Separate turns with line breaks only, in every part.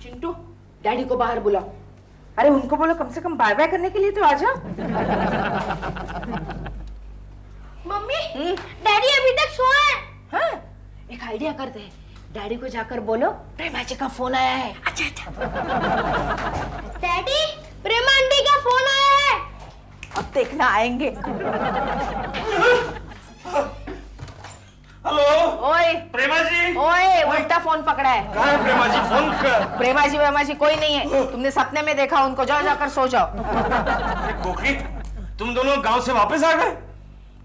Chintu, daddy को बाहर बुलाओ। अरे उनको बोलो कम से कम बाय बाय करने के लिए तो आ जाओ।
मम्मी, डैडी अभी तक सोए हैं।
हाँ, एक आइडिया करते हैं, डैडी को जाकर बोलो प्रेमा जी का फोन आया है।
अच्छा। डैडी, प्रेमा आंटी का फोन आया है।
अब देखना आएंगे।
हेलो।
ओए
प्रेमा जी।
ओए, उल्टा फोन पकड़ा है।
कहाँ है प्रेमा जी? फोन कर।
प्रेमा जी कोई नहीं है, तुमने सपने में देखा उनको। जाओ जाकर सो जाओ।
कोकी, तुम दोनों गांव से वापस आ गए?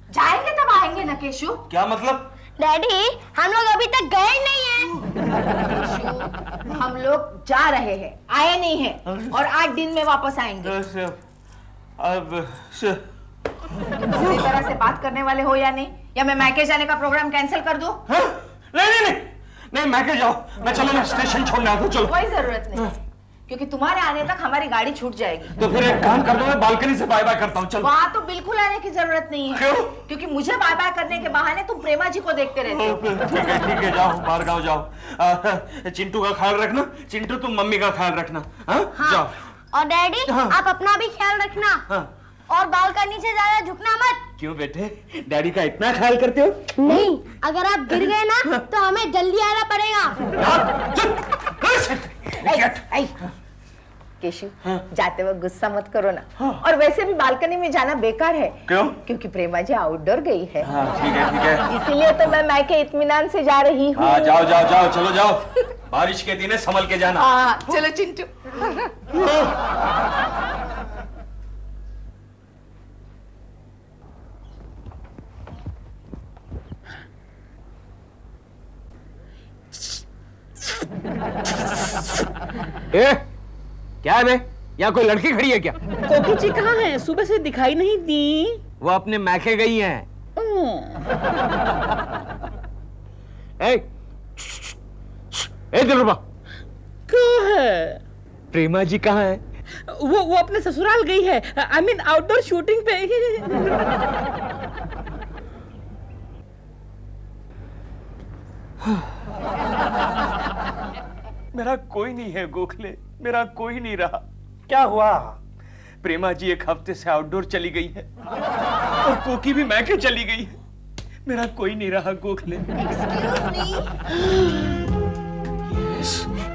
जाएंगे तब आएंगे ना केशु।
क्या मतलब?
डैडी, हम लोग अभी तक गए नहीं हैं।
हम लोग जा रहे हैं, आए नहीं हैं, और 8 दिन में वापस आएंगे।
अब
तुम पूरी तरह से बात करने वाले हो या नहीं, या मैं मैके जाने का प्रोग्राम कैंसिल कर दूं?
नहीं, मैके जाओ। मैं चलो ना स्टेशन छोड़ने आता हूं। चलो।
कोई जरूरत नहीं, क्योंकि तुम्हारे आने तक हमारी गाड़ी छूट जाएगी।
तो फिर एक काम कर दो, मैं बालकनी से बाय बाय करता हूँ। चलो।
वहाँ तो बिल्कुल आने की जरूरत नहीं है।
क्यों?
क्योंकि मुझे बाय बाय करने के बहाने तुम प्रेमा जी को देखते रहते हो।
ठीक है, जाओ, बाहर गाँव जाओ। चिंटू का ख्याल रखना। चिंटू, तुम मम्मी का ख्याल रखना। हाँ? जाओ।
और डैडी,
हाँ।
आप अपना भी ख्याल रखना।
हाँ।
और बालकनी से ज्यादा झुकना मत।
क्यों बेटे, डैडी का इतना ख्याल करते हो?
नहीं, अगर आप गिर गए ना तो हमें जल्दी आना पड़ेगा।
केशु, जाते वक्त गुस्सा मत करो ना। और वैसे भी बालकनी में जाना बेकार है।
क्यों?
क्योंकि प्रेमा जी आउटडोर गई है।
हाँ, ठीक है।
इसीलिए तो मैं मैके इत्मीनान से जा रही हूँ।
हाँ, जाओ, चलो जाओ। बारिश के दिन है, संभल के जाना।
हाँ, चलो चिंटू।
क्या है बे? यहाँ कोई लड़की खड़ी है क्या?
कोकी जी कहाँ हैं? सुबह से दिखाई नहीं दी।
वो अपने मैके गई हैं। दिलरुबा,
कहाँ है?
प्रेमा जी कहाँ है?
वो अपने ससुराल गई है। आई मीन आउटडोर शूटिंग पे।
मेरा कोई नहीं है गोखले, मेरा कोई नहीं रहा। क्या हुआ? प्रेमा जी एक हफ्ते से आउटडोर चली गई है और कोकी भी मैके चली गई है। मेरा कोई नहीं रहा गोखले।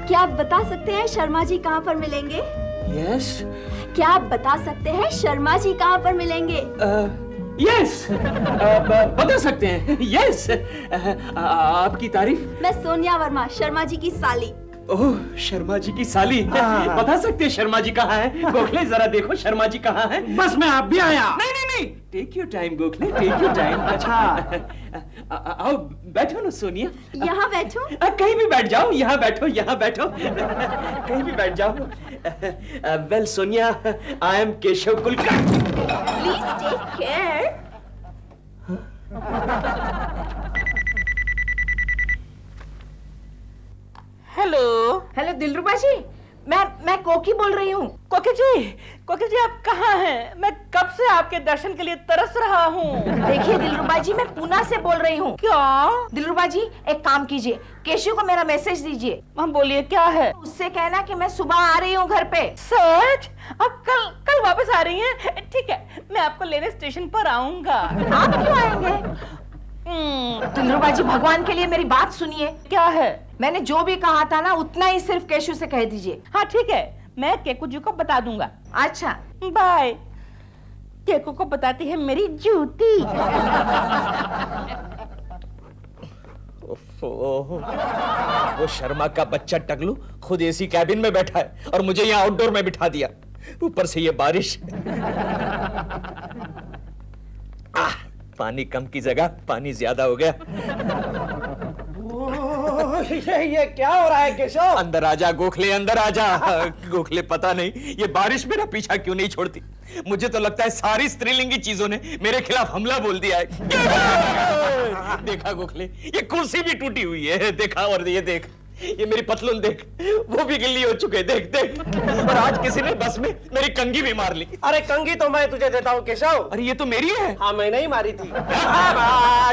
क्या आप बता सकते हैं शर्मा जी कहाँ पर मिलेंगे?
यस।
क्या आप बता सकते हैं शर्मा जी कहाँ पर मिलेंगे?
यस, बता सकते हैं। यस, आपकी तारीफ।
मैं सोनिया वर्मा, शर्मा जी की साली।
ओह, शर्मा जी की साली। बता सकते हैं शर्मा जी कहाँ है? गोखले जरा देखो शर्मा जी कहाँ है। बस मैं आप भी आया। नहीं, take your time Gokhale, take your time. अच्छा, आओ बैठो ना सोनिया।
यहाँ बैठो?
कहीं भी बैठ जाओ। यहाँ बैठो कहीं भी बैठ जाओ। Well Sonia, I am Keshav Kulkarni.
Please take care.
Hello Dilruba ji, मैं कोकी बोल रही हूँ।
कोकी जी आप कहाँ हैं? मैं कब से आपके दर्शन के लिए तरस रहा हूँ।
देखिए दिलरुबा जी, मैं पूना से बोल रही हूँ।
क्या?
दिलरुबा जी, एक काम कीजिए, केशु को मेरा मैसेज दीजिए।
हम बोलिए, क्या है?
उससे कहना कि मैं सुबह आ रही हूँ घर पे।
सच? आप कल वापस आ रही हैं? ठीक है, मैं आपको लेने स्टेशन पर आऊंगा।
आप क्यों आएंगे? दिलरुबा जी, भगवान के लिए मेरी बात सुनिए।
क्या है?
मैंने जो भी कहा था ना, उतना ही सिर्फ केशु से कह दीजिए।
हाँ ठीक है, मैं केकू जी को बता दूंगा।
अच्छा,
बाय। केकू को बताती है मेरी जूती।
वो शर्मा का बच्चा टकलू खुद एसी कैबिन में बैठा है और मुझे यहाँ आउटडोर में बिठा दिया, ऊपर से ये बारिश। पानी कम की जगह पानी ज्यादा हो गया।
ये क्या हो रहा है केशव?
अंदर आजा गोखले, अंदर आजा। गोखले, पता नहीं ये बारिश मेरा पीछा क्यों नहीं छोड़ती। मुझे तो लगता है सारी स्त्रीलिंगी चीजों ने मेरे खिलाफ हमला बोल दिया है। देखा गोखले, ये कुर्सी भी टूटी हुई है। देखा, और ये देख, ये मेरी पतलून देख, वो भी गिल्ली हो चुके। देख देख, और आज किसी ने बस में मेरी कंघी भी मार ली।
अरे कंघी तो मैं तुझे देता हूँ केशव।
अरे ये तो मेरी है।
हाँ, मैंने ही मारी थी।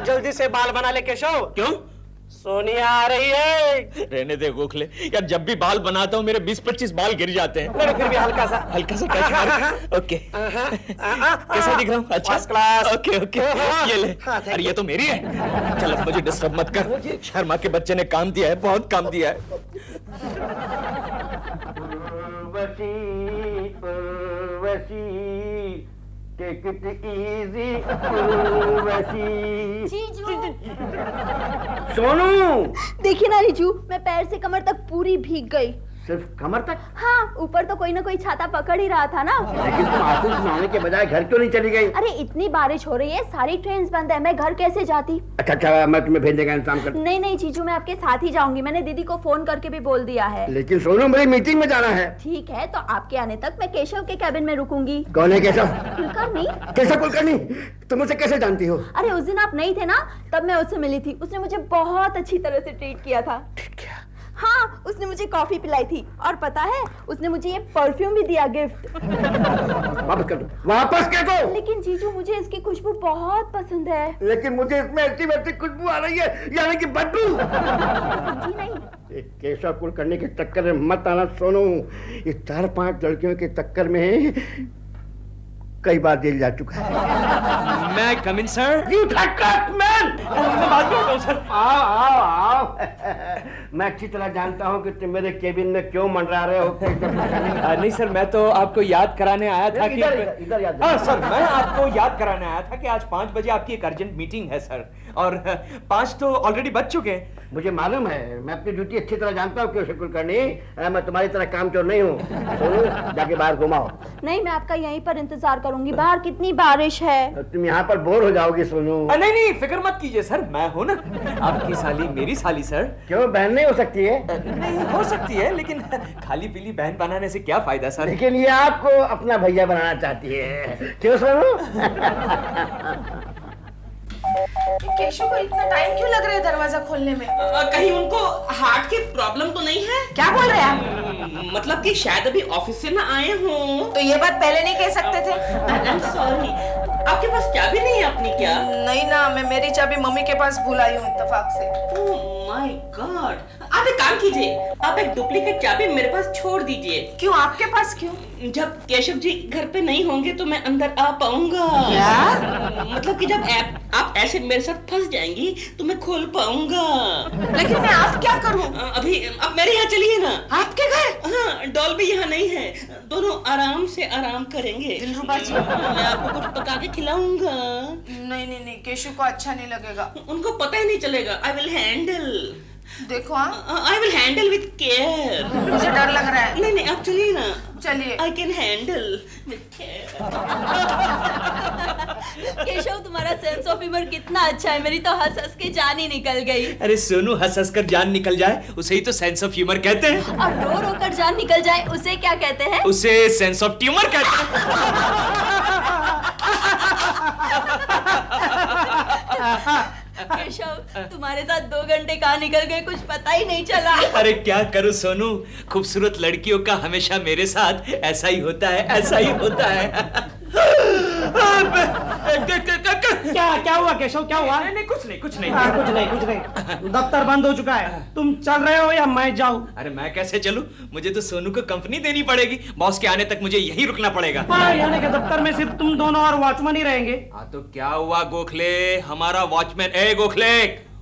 जल्दी से बाल बना ले केशव।
क्यों?
सोनिया आ रही है।
रहने दे गोखले, यार जब भी बाल बनाता हूँ मेरे 20-25 बाल गिर जाते हैं।
नहीं, फिर भी हल्का सा
टच मार। ओके, कैसा दिख रहा हूँ? अच्छा,
फर्स्ट क्लास।
ओके ओके, ये ले। अरे ये तो मेरी है। चल अब मुझे डिस्टर्ब मत कर। शर्मा के बच्चे ने काम दिया है, बहुत काम दिया है।
टेक इट इजी
जीजू
सोनू,
देखिए ना रिजू, मैं पैर से कमर तक पूरी भीग गई।
सिर्फ कमर तक?
हाँ, ऊपर तो कोई ना कोई छाता पकड़ ही रहा था ना।
लेकिन तुम ऑफिस में आने के बजाय घर क्यों नहीं चली गई?
अरे इतनी बारिश हो रही है, सारी ट्रेन बंद है, मैं घर कैसे जाती?
अच्छा, मैं तुम्हें भेजने का इंतजाम कर।
नहीं नहीं जीजू, मैं आपके साथ ही जाऊंगी, मैंने दीदी को फोन करके भी बोल दिया है।
लेकिन सोनू, मेरी मीटिंग में जाना है।
ठीक है, तो आपके आने तक मैं केशव के कैबिन में रुकूंगी।
कौन है केशव?
कुलकर्णी।
केशव कुलकर्णी? तुम उसे कैसे जानती हो?
अरे उस दिन आप नहीं थे ना, तब मैं उससे मिली थी, उसने मुझे बहुत अच्छी तरह से ट्रीट किया था। हाँ, उसने मुझे कॉफी पिलाई थी, और पता है उसने मुझे ये परफ्यूम भी दिया गिफ्ट।
वापस कर दो, वापस कर दो।
लेकिन जीजू, मुझे इसकी खुशबू बहुत पसंद है।
लेकिन मुझे इसमें ऐसी खुशबू आ रही है, यानी कि बदबू।
समझी नहीं?
केशव कुलकर्णी के चक्कर में मत आना सोनू। ये 4-5 लड़कियों के चक्कर में कई बार जेल जा चुका है।
मैं आई कम इन सर?
You man! मैं बात करता हूँ सर। आओ। मैं अच्छी तरह जानता हूँ कि तुम मेरे केबिन में क्यों मंडरा रहे हो।
नहीं सर, मैं तो आपको याद कराने आया था कि
इधर याद।
हाँ सर, मैं आपको याद कराने आया था कि आज 5 बजे आपकी एक अर्जेंट मीटिंग है सर, और 5 तो ऑलरेडी बज चुके हैं।
मुझे मालूम है, मैं अपनी ड्यूटी अच्छी तरह जानता हूँ केशव कुलकर्णी। मैं तुम्हारी तरह कामचोर नहीं हूँ। सोनू, जाके बाहर घुमाओ।
नहीं, मैं आपका यहीं पर इंतजार करूंगी, बाहर कितनी बारिश है।
तुम यहाँ पर बोर हो जाओगी सोनू।
नहीं, फिक्र मत कीजिए सर, मैं हूँ ना। आपकी साली मेरी साली सर।
क्यों, बहन नहीं हो सकती है?
नहीं हो सकती है, लेकिन खाली पीली बहन बनाने से क्या फायदा सर।
लेकिन ये आपको अपना भैया बनाना चाहती है, क्यों सोनू?
केशव को इतना टाइम क्यों लग रहा है दरवाजा खोलने में?
कहीं उनको हार्ट की प्रॉब्लम तो नहीं है?
क्या बोल रहे हैं आप?
मतलब कि शायद अभी ऑफिस से ना आए हों।
तो ये बात पहले नहीं कह सकते थे?
I'm sorry, आपके पास चाबी नहीं है अपनी क्या?
नहीं ना, मैं मेरी चाबी मम्मी के पास भूल आई हूँ इत्तेफाक से।
Oh my God! आप एक काम कीजिए, आप एक डुप्लीकेट चाबी मेरे पास छोड़ दीजिए।
क्यों, आपके पास क्यों?
जब केशव जी घर पे नहीं होंगे तो मैं अंदर आ पाऊंगा।
क्या?
मतलब कि जब आप ऐसे मेरे साथ फंस जाएंगी तो मैं खोल पाऊंगा।
लेकिन मैं आप क्या करूं?
अभी आप मेरे यहाँ चलिए ना।
आपके घर?
हाँ, डॉल भी यहाँ नहीं है, दोनों आराम से आराम करेंगे।
दिलरुबा जी,
मैं आपको कुछ पका के खिलाऊंगा।
नहीं, केशव को अच्छा नहीं लगेगा।
उनको पता ही नहीं चलेगा। आई विल हैंडल।
देखो, हाँ,
आई विल हैंडल विद केयर।
मुझे डर लग रहा है।
नहीं, आप चलिए ना।
चलिए।
I can handle with care.
Keshav, तुम्हारा सेंस ऑफ ह्यूमर कितना अच्छा है, मेरी तो हंस हंस के जान ही निकल गई।
अरे सोनू, हंस हंस कर जान निकल जाए उसे ही तो सेंस ऑफ ह्यूमर कहते हैं।
और रो रो कर जान निकल जाए उसे क्या कहते हैं?
उसे सेंस ऑफ ट्यूमर कहते हैं।
केशव, तुम्हारे साथ 2 घंटे कहाँ निकल गए कुछ पता ही नहीं चला।
अरे क्या करूं सोनू, खूबसूरत लड़कियों का हमेशा मेरे साथ ऐसा ही होता है, ऐसा ही होता है।
क्या हुआ केशव, क्या हुआ?
नहीं, कुछ नहीं।
कुछ नहीं। दफ्तर बंद हो चुका है, तुम चल रहे हो या मैं जाऊं?
अरे मैं कैसे चलूं? मुझे तो सोनू को कंपनी देनी पड़ेगी। बॉस के आने तक मुझे यहीं रुकना पड़ेगा।
यानी कि दफ्तर में सिर्फ तुम दोनों और वॉचमैन ही रहेंगे?
हाँ तो क्या हुआ गोखले, हमारा वॉचमैन गोखले,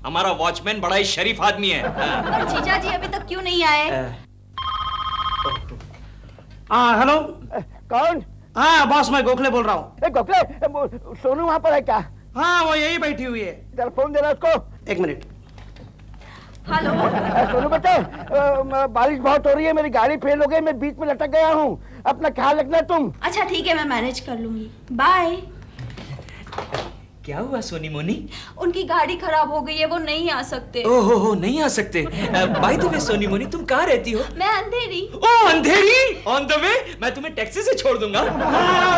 हमारा वॉचमैन बड़ा ही शरीफ आदमी है।
पर जीजा जी अभी तक क्यों नहीं आए?
हाँ, हेलो। कौन? हाँ बॉस, मैं गोखले बोल रहा हूँ। गोखले, सोनू वहाँ पर है क्या? हाँ, वो यही बैठी हुई है। जरा फोन देना उसको। 1 मिनट।
हेलो।
सोनू बेटे, बारिश बहुत हो रही है, मेरी गाड़ी फेल हो गई, मैं बीच में लटक गया हूँ, अपना ख्याल रखना तुम।
अच्छा ठीक है, मैं मैनेज कर लूंगी, बाय।
क्या हुआ सोनी मोनी?
उनकी गाड़ी खराब हो गई है, वो नहीं आ सकते।
ओहो, नहीं आ सकते। By the way Soni Moni, तुम कहाँ रहती हो?
मैं अंधेरी।
ओह अंधेरी, ऑन द वे, मैं तुम्हें टैक्सी से छोड़ दूंगा।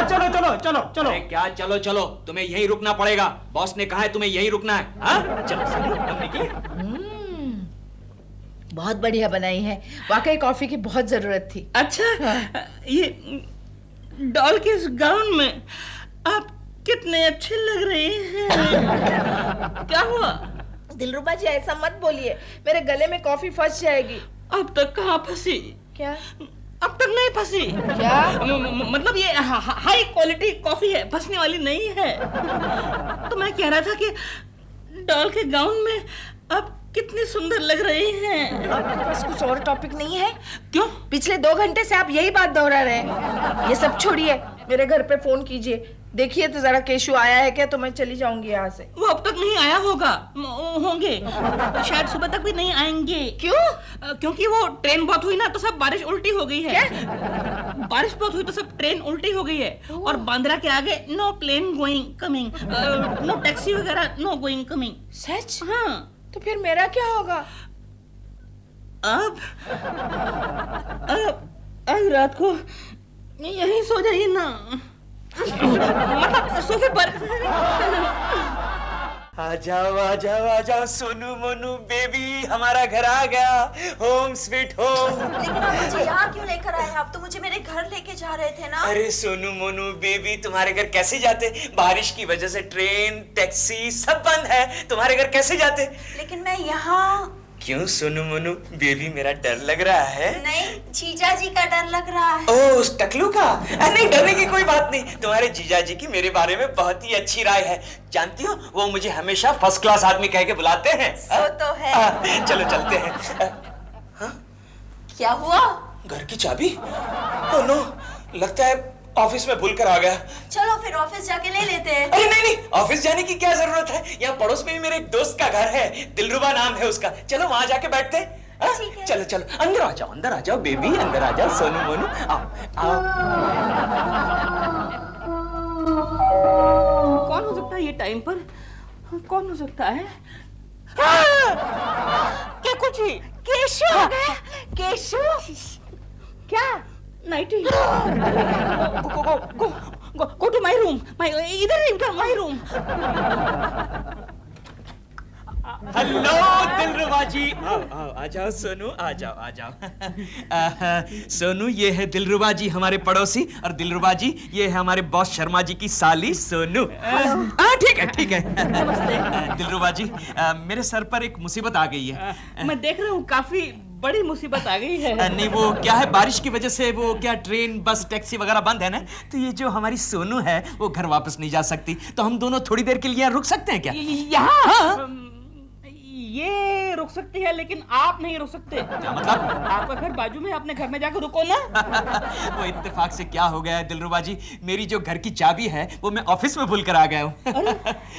चलो।
अरे क्या चलो, तुम्हें यहीं रुकना पड़ेगा। बॉस ने कहा है तुम्हें यहीं रुकना है। हाँ चलो सोनी, हम निकले।
बहुत बढ़िया बनाई है, वाकई कॉफी की बहुत जरूरत थी।
अच्छा, ये डॉल के इस गाउन में आप कितने अच्छे लग रहे हैं। क्या हुआ?
दिलरुबा जी ऐसा मत बोलिए, मेरे गले में कॉफी फंस जाएगी।
अब तक कहाँ फंसी?
क्या?
अब तक नहीं फंसी।
क्या?
मतलब ये हाई क्वालिटी कॉफी है, फंसने वाली नहीं है। तो मैं कह रहा था कि डॉल के गाउन में आप कितनी सुंदर लग रही हैं।
आपके पास कुछ और टॉपिक नहीं है?
क्यों?
पिछले 2 घंटे से आप यही बात दोहरा रहे हैं। ये सब छोड़िए, मेरे घर पे फोन कीजिए, देखिए तो जरा केशु आया है क्या, तो मैं चली जाऊंगी यहाँ से।
वो अब तक नहीं आया होगा, होंगे शायद सुबह तक भी नहीं आएंगे।
क्यों?
क्योंकि वो ट्रेन बहुत हुई ना तो सब बारिश उल्टी हो गई है। बारिश बहुत हुई तो सब ट्रेन उल्टी हो गई है। और बांद्रा के आगे no plane going coming, no taxi वगैरह नो गोइंग कमिंग।
सच?
हाँ।
तो फिर मेरा क्या होगा?
अब रात को यहीं सो जाइए ना, मतलब सोफे पर।
आ जाओ सोनू मोनू बेबी, हमारा घर आ गया, होम स्वीट होम।
लेकिन आप मुझे यहाँ क्यों लेकर आए? आप तो मुझे मेरे घर लेके जा रहे थे ना।
अरे सोनू मोनू बेबी, तुम्हारे घर कैसे जाते? बारिश की वजह से ट्रेन टैक्सी सब बंद है, तुम्हारे घर कैसे जाते?
लेकिन मैं यहाँ।
क्यों सोनू मोनू बेबी, मेरा डर लग रहा है?
नहीं, जीजा जी का डर लग रहा है।
ओ, उस टकलू का? नहीं, डरने की कोई बात नहीं। तुम्हारे जीजा जी की मेरे बारे में बहुत ही अच्छी राय है। जानती हो, वो मुझे हमेशा फर्स्ट क्लास आदमी कह के बुलाते हैं।
सो तो है।
चलो चलते हैं।
क्या हुआ?
घर की चाबी? ओह नो, लगता है ऑफिस में भूल कर आ गया।
चलो फिर ऑफिस जाके ले लेते हैं।
अरे नहीं, ऑफिस जाने की क्या जरूरत है, यहाँ पड़ोस में ही मेरे एक दोस्त का घर है, दिलरुबा नाम है उसका। चलो वहां जाके बैठते हैं।
ठीक है।
चलो अंदर आ जाओ बेबी, अंदर आ जाओ सोनू मोनू, आओ।
कौन हो सकता है ये टाइम पर? कौन हो सकता है? क्या कुछ ही?
केशु आ गया। केशु क्या?
Nighty. Go to my room. इधर my room.
Hello Dilruba ji, आओ आ जाओ सोनू, आ जाओ। सोनू, ये है दिलरुबा जी हमारे पड़ोसी, और दिलरुबा जी ये है हमारे बॉस शर्मा जी की साली सोनू। ठीक है। दिलरुबा जी, मेरे सर पर एक मुसीबत आ गई है।
मैं देख रहा हूँ काफी बड़ी मुसीबत आ गई है।
नहीं, वो क्या है, बारिश की वजह से वो क्या ट्रेन बस टैक्सी वगैरह बंद है ना, तो ये जो हमारी सोनू है वो घर वापस नहीं जा सकती, तो हम दोनों थोड़ी देर के लिए यहाँ रुक सकते हैं क्या?
यहाँ ये रुक सकती है, लेकिन आप नहीं रुक सकते।
क्या मतलब?
आपका घर बाजू में, अपने घर में जाकर रुको ना।
वो इत्तेफाक से क्या हो गया है दिलरुबा जी, मेरी जो घर की चाबी है वो मैं ऑफिस में भूल कर आ गया हूँ।
अरे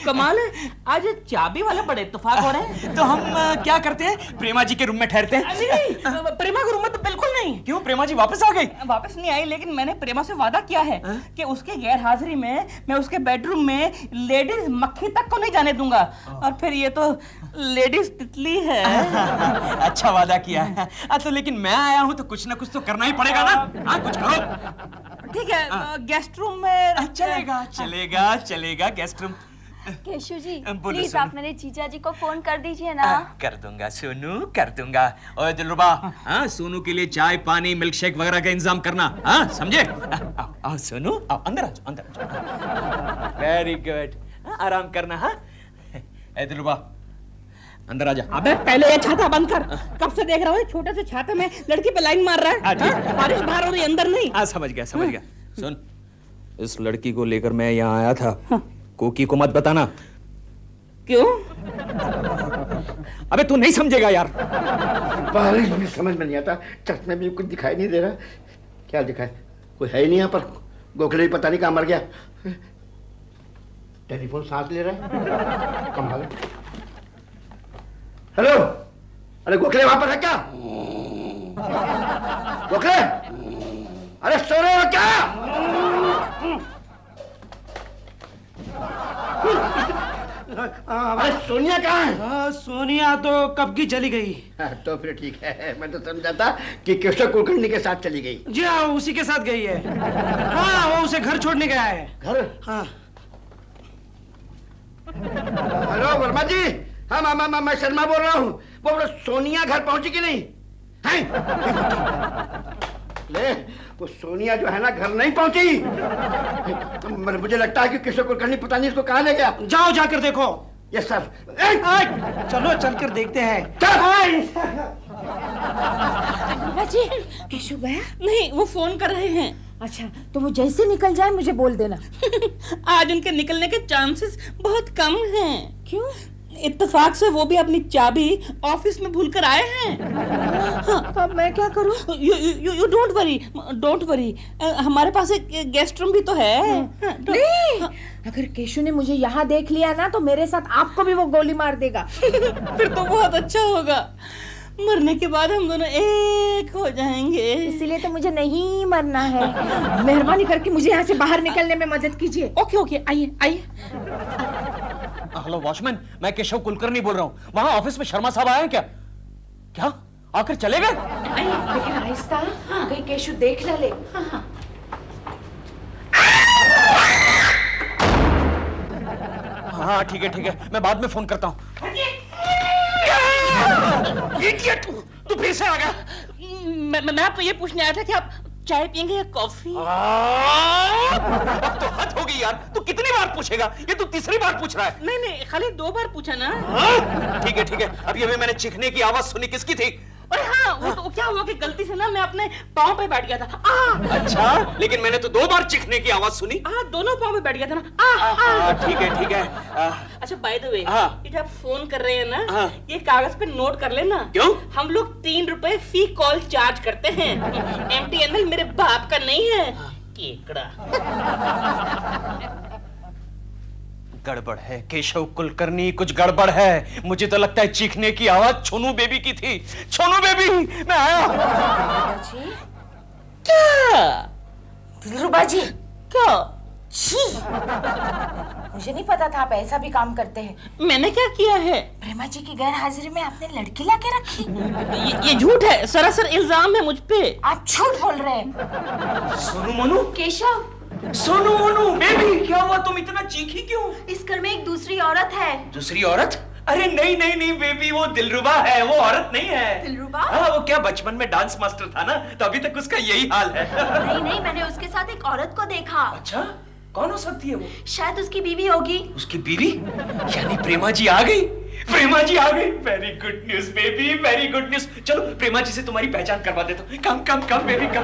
कमाल है, आज चाबी वाला बड़े इत्तेफाक हो रहे हैं।
तो हम क्या करते हैं, प्रेमा जी के रूम में ठहरते हैं।
नहीं, प्रेमा के रूम में तो बिल्कुल नहीं।
क्यों, प्रेमा जी वापस आ गई?
वापस नहीं आई, लेकिन मैंने प्रेमा से वादा किया है कि उसके गैर हाजिरी में मैं उसके बेडरूम में लेडीज मक्खी तक को नहीं जाने दूंगा। और फिर ये तो लेडीज तितली है।
अच्छा वादा किया है। तो लेकिन मैं आया हूँ तो कुछ ना कुछ तो करना ही पड़ेगा ना। हाँ, कुछ करो।
ठीक है, गेस्ट रूम में
चलेगा गेस्ट रूम।
केशु जी,
बोलो
प्लीज
सोनू।
आप मेरे जीजा जी को फोन कर दीजिए ना।
कर दूंगा सोनू, कर दूंगा। और दिलरुबा, हाँ, सोनू के लिए चाय पानी मिल्क शेक वगैरह का इंतजाम करना, हाँ, समझे? आओ सोनू, आओ, अंदर आ जाओ। वेरी गुड, आराम करना। हाँ दिलरुबा, अंदर आ जा।
अबे पहले ये छाता बंद कर। कब से देख रहा हूँ छोटे से छाते में लड़की पे लाइन मार रहा है। हाँ? बारिश बाहर हो रही, अंदर नहीं।
समझ गया। सुन, इस लड़की को लेकर मैं यहाँ आया था। कोकी को मत बताना।
क्यों?
अबे तू नहीं समझेगा यार।
बारिश में समझ में नहीं आता, चश्मे में कुछ दिखाई नहीं दे रहा। क्या दिखाए? कोई है ही नहीं यहाँ पर। गोखले पता नहीं कहाँ मर गया। टेलीफोन सांस ले रहा है, कमाल है। हेलो, अरे गोखले वहां पर है क्या? गोखले, अरे सो रहे हो क्या? अरे सोनिया कहाँ है?
सोनिया तो कब की चली गई।
तो फिर ठीक है, मैं तो समझा था कि केशव कुलकर्णी के साथ चली गई।
जी हाँ, उसी के साथ गई है। हाँ, वो उसे घर छोड़ने गया है।
घर?
हाँ।
हेलो वर्मा जी, हाँ मैं शर्मा बोल रहा हूँ। वो सोनिया घर पहुंची कि नहीं? है? ले, वो सोनिया जो है ना घर नहीं पहुंची। मुझे लगता है कि केशव कुलकर्णी पता नहीं इसको कहाँ ले गया।
जाओ जाकर देखो।
Yes sir.
चलो चलकर देखते हैं।
जी केशव गया?
नहीं, वो फोन कर रहे हैं।
अच्छा, तो वो जैसे निकल जाए मुझे बोल देना।
आज उनके निकलने के चांसेस बहुत कम हैं।
क्यों?
इत्तेफाक से वो भी अपनी चाबी ऑफिस में भूल कर आए हैं।
तो अब मैं क्या करूं?
यू डोंट वरी, हमारे पास एक गेस्ट रूम भी तो है।
नहीं, अगर केशव ने मुझे यहाँ देख लिया ना तो मेरे साथ आपको भी वो गोली मार देगा।
फिर तो बहुत अच्छा होगा, मरने के बाद हम दोनों एक हो जाएंगे।
इसीलिए तो मुझे नहीं मरना है। मेहरबानी करके मुझे यहाँ से बाहर निकलने में मदद कीजिए।
ओके, आइए।
हेलो वॉचमैन, मैं केशव कुलकर्णी बोल रहा हूँ। वहाँ ऑफिस में शर्मा साहब आए हैं क्या? क्या आकर चले गए?
लेकिन आहिस्ता, कहीं केशव देख न ले।
हाँ ठीक है, मैं बाद में फोन करता हूँ। इडियट, तू फिर से आ गया।
मैं आपको ये पूछने आया था कि आप चाय पियेंगे या कॉफी?
अब तो हद हो गई यार, तू कितनी बार पूछेगा? ये तू तीसरी बार पूछ रहा है।
नहीं, खाली 2 बार पूछा ना।
ठीक है, अभी मैंने चीखने की आवाज सुनी, किसकी थी?
अरे हाँ, वो तो क्या हुआ कि गलती से ना मैं अपने पाँव पे बैठ गया था।
अच्छा, लेकिन मैंने तो 2 बार चीखने की आवाज सुनी।
दोनों पाँव पे बैठ गया था ना।
ठीक है।
अच्छा, बाय द वे, ये जो आप फोन कर रहे हैं ना, ये कागज पे नोट कर लेना।
क्यों? हम
लोग 3 रुपए फी कॉल चार्ज करते हैं। MTNL मेरे बाप का नहीं है। केकड़ा।
गड़बड़ है केशव कुलकर्णी, कुछ गड़बड़ है। मुझे तो लगता है चीखने की आवाज छोनू बेबी की थी। छोनू बेबी, मैं आया।
क्या?
दिलरुबा जी,
क्या?
छी, मुझे नहीं पता था आप ऐसा भी काम करते हैं।
मैंने क्या किया है?
प्रेमा जी की गैर हाजिरी में आपने लड़की लाके रखी।
ये झूठ है, सरासर इल्जाम है मुझ पे।
आप झूठ बोल रहे हैं।
सोनू मोनू,
केशव,
सोनू मोनू बेबी, क्या हुआ? तुम इतना चीखी क्यों?
इस घर में एक दूसरी औरत है।
दूसरी औरत? अरे नहीं बेबी, वो दिलरुबा है, वो औरत नहीं है।
दिलरुबा?
हाँ, वो क्या बचपन में डांस मास्टर था ना, तो अभी तक उसका यही हाल है।
नहीं, मैंने उसके साथ एक औरत को देखा।
अच्छा, कौन हो सकती है वो?
शायद उसकी बीवी होगी।
उसकी बीवी? यानी प्रेमा जी आ गई। प्रेमा जी आ गई। Very good news baby, very good news. चलो प्रेमा जी से तुम्हारी पहचान करवा देता हूँ। कम बेबी, कम।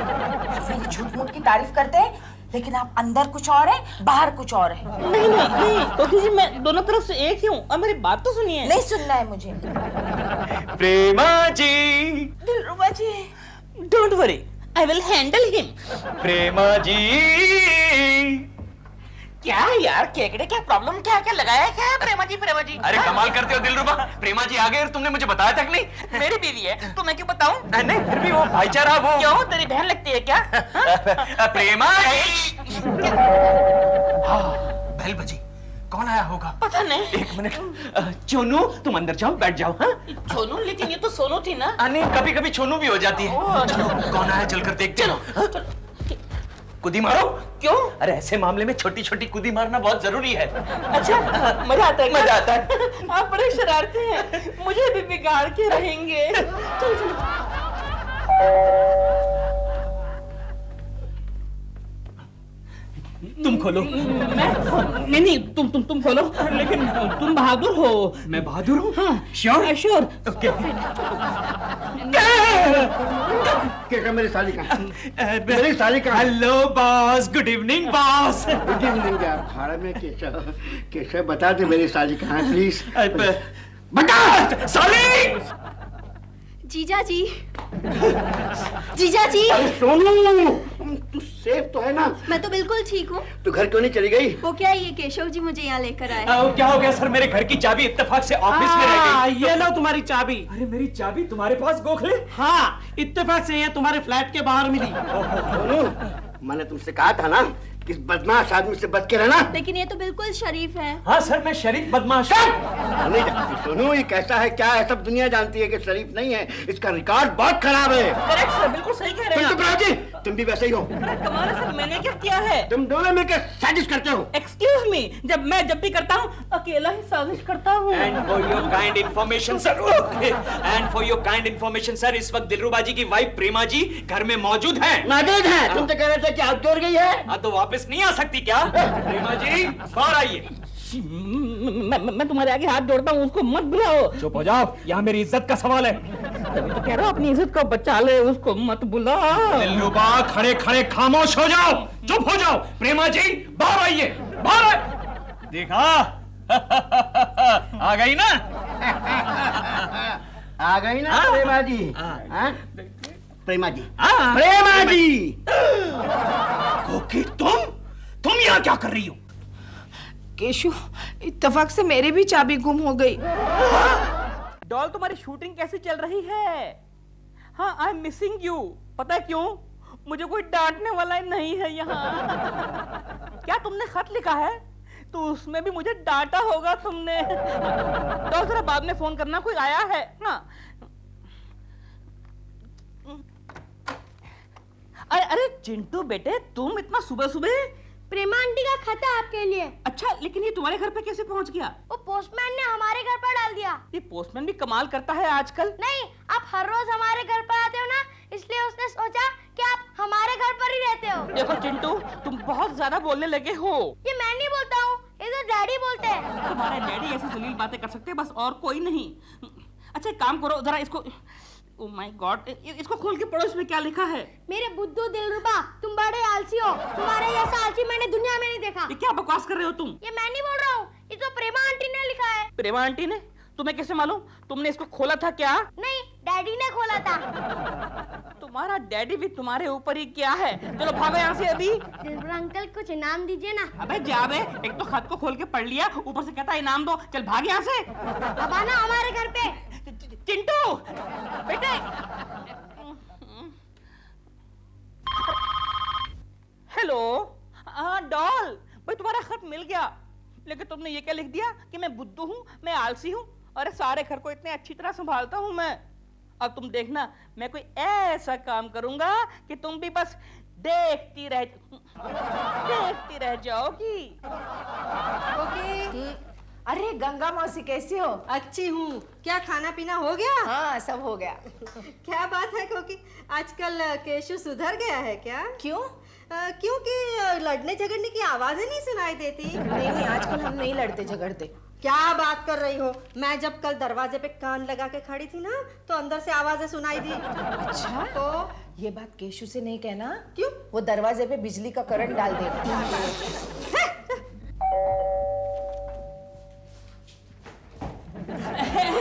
मेरी झूठ मूठ की तारीफ करते हैं, लेकिन आप अंदर कुछ और है, बाहर कुछ और है।
नहीं, तो जी मैं दोनों तरफ से एक ही हूँ। अब मेरी बात तो सुनिए।
नहीं सुनना है मुझे।
Prema ji.
Dilruba ji,
don't worry, I will handle him.
Prema ji.
क्या यार, केकड़े क्या प्रॉब्लम, क्या लगाया क्या है? प्रेमा जी।
अरे कमाल करते हो दिलरुबा, प्रेमा जी आ गए और तुमने मुझे बताया तक नहीं।
मेरी बीवी है तो मैं क्यों बताऊं?
नहीं, फिर भी वो भाईचारा, वो
क्यों, तेरी बहन लगती है क्या?
प्रेमा जी। बेल बजी, कौन आया होगा?
पता नहीं।
1 मिनट। चोनू, तुम अंदर जाओ, बैठ जाओ। हाँ,
छोनू, लेकिन ये तो सोनू थी ना।
नहीं, कभी कभी छोनू भी हो जाती है। चलो, कौन आया चलकर देखते हैं। कुदी मारो।
क्यों?
अरे ऐसे मामले में छोटी छोटी कुदी मारना बहुत जरूरी है।
अच्छा, मजा आता है?
मजा आता है।
आप बड़े शरारती हैं, मुझे भी बिगाड़ के रहेंगे। चलो।
तुम खोलो।
नहीं, तुम खोलो। लेकिन तुम बहादुर हो।
मैं बहादुर हूँ?
हाँ,
श्योर।
क्या मेरी साली का? मेरी साली का?
Hello boss, good evening boss.
Good evening यार। खाड़ा में केशव बता दे मेरी साली कहाँ, प्लीज
बता। साली।
जीजा जी।
अरे सोनू, तू सेफ तो है ना?
मैं तो बिल्कुल ठीक हूँ।
तू घर क्यों नहीं चली गई?
वो क्या, ये केशव जी मुझे यहाँ लेकर आए।
क्या हो गया सर? मेरे घर की चाबी इत्तेफाक से ऑफिस में रह गई।
ये लो तुम्हारी चाबी।
अरे मेरी चाबी तुम्हारे पास गोखले?
हाँ, इत्तेफाक से ये तुम्हारे फ्लैट के बाहर मिली।
सोनू, मैंने तुमसे कहा था ना कि इस बदमाश आदमी से बच के रहना।
लेकिन ये तो बिल्कुल शरीफ है।
हाँ सर, मैं शरीफ बदमाश।
नहीं जानती सोनू, ये कैसा है, क्या है, सब दुनिया जानती है कि शरीफ नहीं है। इसका रिकॉर्ड बहुत खराब है।
करेक्ट सर, बिल्कुल सही कह रहे हैं।
तुम भी वैसे ही हो।
कमाल है सर, मैंने क्या किया है?
तुम दोनों मिलकर साजिश करते हो।
एक्सक्यूज मी, जब भी करता हूँ अकेला ही साजिश करता हूँ।
And for your kind information sir, इस वक्त दिलरुबा जी की वाइफ प्रेमा जी घर में मौजूद है।
तुम तो कह रहे थे कि आउटडोर गई है।
हाँ, तो वापस नहीं आ सकती क्या? प्रेमा जी बाहर आइए।
मैं तुम्हारे आगे हाथ जोड़ता हूँ, उसको मत बुलाओ।
चुप हो जाओ, यहाँ मेरी इज्जत का सवाल है।
तभी तो कह रहा हूँ अपनी इज्जत को बचा ले, उसको मत बुलाओ।
दिलरुबा खड़े खड़े खामोश हो जाओ, चुप हो जाओ। प्रेमा जी बाहर आइए, बाहर देखा आ गई ना,
आ गई ना प्रेमा जी। हाँ? प्रेमा जी,
हाँ।
प्रेमा जी।
कोकी तुम यहाँ क्या कर रही हो?
केशु, इत्तेफाक से मेरी भी चाबी गुम हो गई।
डॉल तुम्हारी शूटिंग कैसी चल रही है? हाँ, आई एम मिसिंग यू। पता है क्यों? मुझे कोई डांटने वाला नहीं है यहाँ। क्या तुमने खत लिखा है? तो उसमें भी मुझे डांटा होगा तुमने। डॉल जरा बाद में फोन करना, कोई आया है। हाँ। अरे चिंटू बेटे, तुम इतना सुबह सुबह?
प्रेमा आंटी का खत है आपके लिए।
अच्छा, लेकिन ये तुम्हारे घर पे कैसे पहुंच गया?
वो पोस्टमैन ने हमारे घर पर डाल दिया।
ये पोस्टमैन भी कमाल करता है आजकल।
नहीं, आप हर रोज हमारे घर पर आते हो ना, इसलिए उसने सोचा कि आप हमारे घर पर ही रहते हो।
देखो चिंटू, तुम बहुत ज्यादा बोलने लगे हो।
ये मैं नहीं बोलता हूँ, ये तो डैडी बोलते हैं।
तुम्हारे डैडी ऐसी जलील बातें कर सकते हैं, बस और कोई नहीं। अच्छा एक काम करो, जरा इसको, ओह माय गॉड, इसको खोल के पढ़ो, इसमें क्या लिखा है?
मेरे बुद्धू दिलरुबा, तुम बड़े आलसी हो। तुम्हारे जैसा आलसी मैंने दुनिया में नहीं देखा।
ये क्या बकवास कर रहे हो तुम?
ये मैं नहीं बोल रहा हूँ, ये तो प्रेमा आंटी ने लिखा है।
प्रेमा आंटी ने? तुम्हें कैसे मालूम? तुमने इसको खोला था क्या?
नहीं, डैडी ने खोला था।
तुम्हारा डैडी भी तुम्हारे ऊपर ही क्या है? चलो भागो यहाँ से अभी।
दिलरुबा अंकल, कुछ इनाम दीजिए ना।
अबे जा बे, एक तो खत को खोल के पढ़ लिया, ऊपर से कहता है इनाम दो। चल भाग यहाँ से।
अब आना हमारे घर पे।
चिंटू बेटे। हेलो, हाँ डॉल, भाई तुम्हारा खत मिल गया, लेकिन तुमने ये क्या लिख दिया कि मैं बुद्धू हूँ, मैं आलसी हूँ। अरे सारे घर को इतने अच्छी तरह संभालता हूँ मैं। अब तुम देखना, मैं कोई ऐसा काम करूंगा कि तुम भी बस देखती रह जाओगी।
ओके। अरे गंगा मौसी कैसी हो?
अच्छी हूँ। क्या खाना पीना हो गया?
हाँ, सब हो गया।
क्या बात है कोकी, आजकल केशु सुधर गया है क्या?
क्यों?
क्योंकि लड़ने झगड़ने की आवाजें नहीं सुनाई देती।
नहीं, आजकल हम नहीं लड़ते झगड़ते।
क्या बात कर रही हो? मैं जब कल दरवाजे पे कान लगा के खड़ी थी ना, तो अंदर से आवाजें सुनाई दी।
अच्छा,
तो
ये बात केशु से नहीं कहना।
क्यों?
वो दरवाजे पे बिजली का करंट डाल देगा।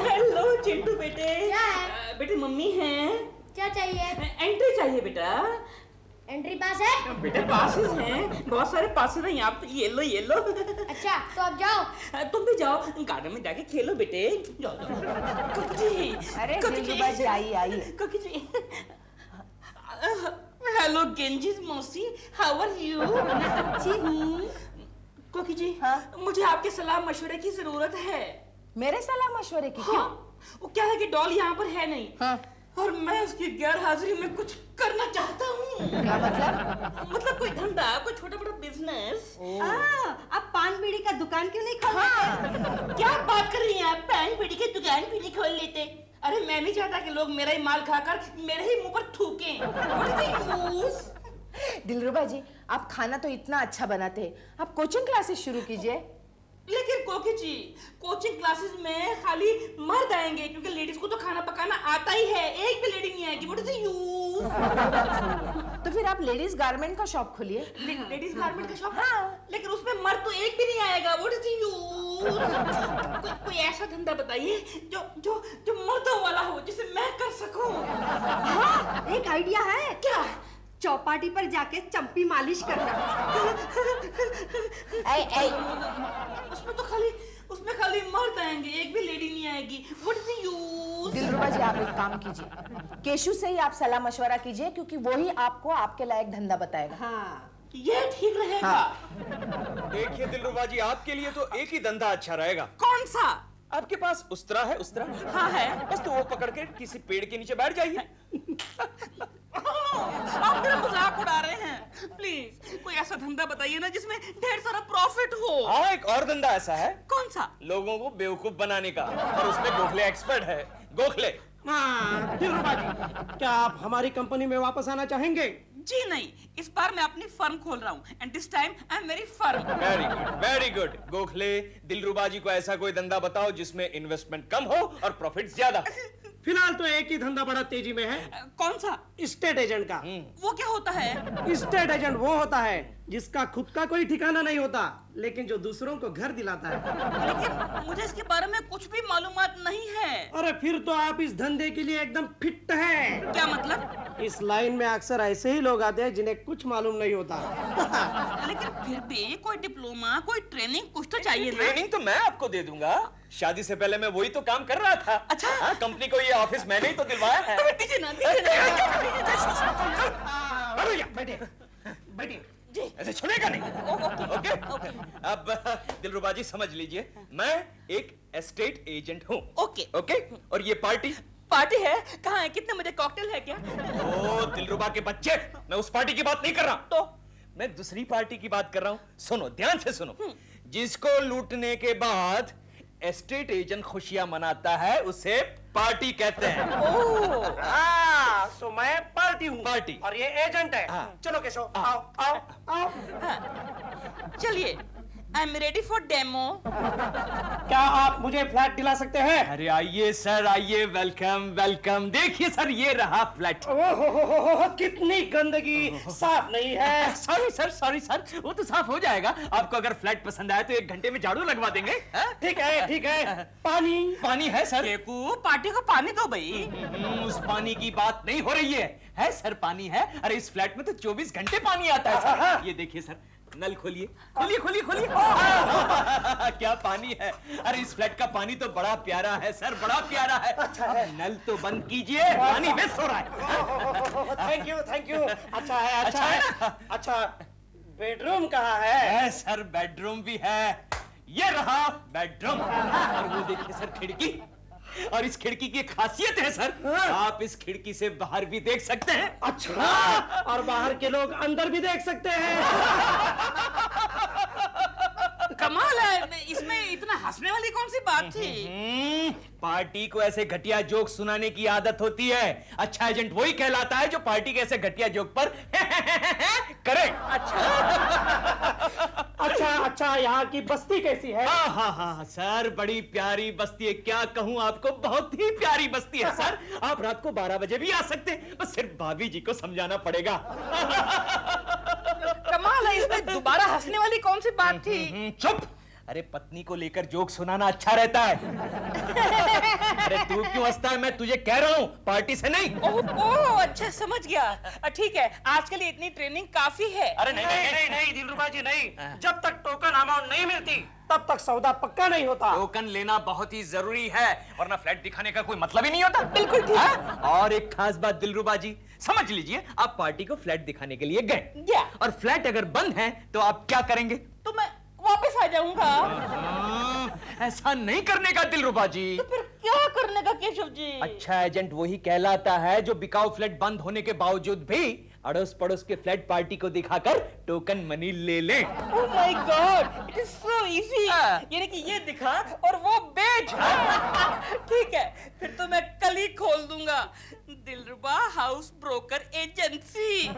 हेलो चिंटू बेटे।
क्या है?
बेटे मम्मी हैं।
क्या चाहिए?
एंट्री चाहिए बेटा।
एंट्री पास है?
बेटे पासेस हैं, बहुत सारे पासेस हैं यहाँ पे। ये लो।
अच्छा, तो अब जाओ।
तुम भी जाओ, गार्डन में जाके खेलो बेटे। जाओ। कोकी जी।
अरे दिलरुबा जी, आइए।
कोकी जी। हेलो गेंजिस मौसी, हाउ आर यू?
अच्छी हूँ।
कोकी जी,
हाँ?
मुझे आपके सलाह मशवरे की जरूरत है।
मेरे सलाह मशवरे की? क्यों?
वो क्या है कि डॉल यहाँ पर है नहीं।
हाँ।
और मैं उसकी गैर हाजिरी में कुछ करना चाहता हूँ।
क्या मतलब?
मतलब कोई धंधा, कोई छोटा मोटा बिजनेस।
अब पान बीड़ी का दुकान क्यों नहीं खोलते?
क्या बात कर रही हैं आप? पान बीड़ी की दुकान क्यों नहीं खोल लेते? अरे मैं नहीं चाहता कि लोग मेरा ही माल खाकर मेरे ही मुंह पर थूकें।
दिलरुबा जी, आप खाना तो इतना अच्छा बनाते हैं, आप कोचिंग क्लासेस शुरू कीजिए।
लेकिन कोकी जी, कोचिंग क्लासेस में खाली मर्द आएंगे, क्योंकि लेडीज को तो खाना पकाना आता ही है। एक भी लेडी नहीं आएगी। What is use?
तो फिर आप लेडीज गारमेंट का शॉप खोलिए।
लेडीज गारमेंट का शॉप? हाँ, लेकिन उसमें मर्द तो एक भी नहीं आएगा। What is use? कोई ऐसा धंधा बताइए जो मर्दों वाला हो, जिसे मैं कर सकूं।
हाँ, एक आइडिया है।
क्या?
चौपाटी पर जाके चंपी मालिश करना।
उसमें खाली मर्द आएंगे, एक भी लेडी नहीं आएगी। What is the use?
Dilruba ji, आप एक काम कीजिए, केशु से ही आप सलाह मशवरा कीजिए, क्योंकि वो ही आपको आपके लायक धंधा बताएगा।
हाँ,
ये ठीक रहेगा।
देखिए दिलरुबा जी, आपके लिए तो एक ही धंधा अच्छा रहेगा।
कौन सा?
आपके पास उस्तरा है? उस्तरा?
हाँ है।
बस तो वो पकड़ के किसी पेड़ के नीचे बैठ जाइए।
आप मेरा मजाक उड़ा रहे हैं। प्लीज कोई ऐसा धंधा बताइए ना जिसमें ढेर सारा प्रॉफिट हो।
हाँ, एक और धंधा ऐसा है।
कौन सा?
लोगों को बेवकूफ बनाने का, और उसमें गोखले एक्सपर्ट है। गोखले।
हाँ, दिलरुबा जी, क्या आप हमारी कंपनी में वापस आना चाहेंगे?
जी नहीं, इस बार मैं अपनी फर्म खोल रहा हूँ and this time I am very firm.
Very good Gokhale. Dilruba ji को ऐसा कोई धंधा बताओ जिसमें इन्वेस्टमेंट कम हो और प्रॉफिट ज्यादा।
फिलहाल तो एक ही धंधा बड़ा तेजी में है,
कौन सा?
स्टेट एजेंट का।
वो क्या होता है?
स्टेट एजेंट वो होता है जिसका खुद का कोई ठिकाना नहीं होता, लेकिन जो दूसरों को घर दिलाता है।
लेकिन मुझे इसके बारे में कुछ भी मालूमात नहीं है।
अरे फिर तो आप इस धंधे के लिए एकदम फिट हैं।
क्या मतलब?
इस लाइन में अक्सर ऐसे ही लोग आते हैं जिन्हें कुछ मालूम नहीं होता।
लेकिन फिर भी कोई डिप्लोमा, कोई ट्रेनिंग कुछ तो चाहिए ना?
ट्रेनिंग तो मैं आपको दे दूंगा। शादी से पहले मैं वही तो काम कर रहा था।
अच्छा।
हाँ, कंपनी को ये ऑफिस मैंने ही तो दिलवाया है।
अबे दीजिए ना, दीजिए ना।
बैठिए बैठिए।
जी।
ऐसे छोड़ेगा नहीं। ओके। अब दिलरुबा जी समझ लीजिए, मैं एक एस्टेट एजेंट हूँ।
ओके।
ओके। और ये पार्टी
पार्टी है? कहाँ है? कितने बजे? कॉकटेल है क्या?
ओ दिलरुबा के बच्चे, मैं उस पार्टी की बात नहीं कर रहा।
तो
मैं दूसरी पार्टी की बात कर रहा हूँ। सुनो, ध्यान से सुनो। जिसको लूटने के बाद एस्टेट एजेंट खुशियां मनाता है उसे पार्टी कहते हैं।
तो मैं पार्टी हूँ,
पार्टी।
और ये एजेंट है।
हाँ।
चलो केशव, आओ आओ आओ।
चलिए, I am ready for demo.
क्या आप मुझे फ्लैट दिला सकते हैं?
अरे आइए सर, आइए। Welcome welcome. देखिए सर, ये रहा फ्लैट।
ओहो, कितनी गंदगी, साफ नहीं है।
सॉरी सर, वो तो साफ हो जाएगा। आपको अगर फ्लैट पसंद आए तो 1 घंटे में झाड़ू लगवा देंगे।
ठीक है। पानी
है सर।
केकू, पार्टी को पानी दो भाई।
उस पानी की बात नहीं हो रही है सर, पानी है। अरे इस फ्लैट में तो 24 घंटे पानी आता है सर। ये देखिए सर, नल खोलिए। क्या पानी है। अरे इस फ्लैट का पानी तो बड़ा प्यारा है सर, बड़ा प्यारा है।
अच्छा है।
नल तो बंद कीजिए, पानी वेस्ट हो रहा है।
Thank you. अच्छा है। अच्छा, बेडरूम कहाँ है?
सर बेडरूम भी है। ये रहा बेडरूम। और वो देखिए सर, खिड़की। और इस खिड़की की एक खासियत है सर, आप इस खिड़की से बाहर भी देख सकते हैं।
अच्छा, और बाहर के लोग अंदर भी देख सकते हैं।
कमाल है, इसमें इतना हंसने वाली कौन सी बात थी?
पार्टी को ऐसे घटिया जोक सुनाने की आदत होती है। अच्छा एजेंट वही कहलाता है जो पार्टी के ऐसे घटिया जोक पर करे।
अच्छा, यहाँ की बस्ती कैसी है?
हाँ सर, बड़ी प्यारी बस्ती है। क्या कहूँ आपको, बहुत ही प्यारी बस्ती है सर। आप रात को 12 बजे भी आ सकते हैं, बस सिर्फ भाभी जी को समझाना पड़ेगा।
कमाल है, इसमें दोबारा हंसने वाली कौन सी बात थी?
चुप। अरे पत्नी को लेकर जोक सुनाना अच्छा रहता है। अरे तू क्यों हंसता है, मैं तुझे कह रहा हूँ, पार्टी से नहीं।
ओह अच्छा, समझ गया। ठीक है, आज के लिए इतनी ट्रेनिंग काफी है।
अरे
नहीं दिलरुबा जी, नहीं। जब तक टोकन अमाउंट नहीं मिलती तब तक सौदा पक्का नहीं होता।
टोकन लेना बहुत ही जरूरी है, वरना फ्लैट दिखाने का कोई मतलब ही नहीं होता।
बिल्कुल ठीक है।
और एक खास बात दिलरुबा जी, समझ लीजिए, आप पार्टी को फ्लैट दिखाने के लिए गए, और फ्लैट अगर बंद है तो आप क्या करेंगे?
तो मैं वापस आ जाऊंगा।
ऐसा नहीं करने का दिलरुबा जी।
तो फिर क्या करने का केशव जी?
अच्छा एजेंट वही कहलाता है जो बिकाऊ फ्लैट बंद होने के बावजूद भी अड़ोस पड़ोस के फ्लैट पार्टी को दिखाकर टोकन मनी ले ले।
Oh my God, it is so easy। यानी कि ये दिखा और वो बेच। ठीक है, फिर तो मैं कल ही खोल दूंगा दिलरुबा हाउस ब्रोकर एजेंसी।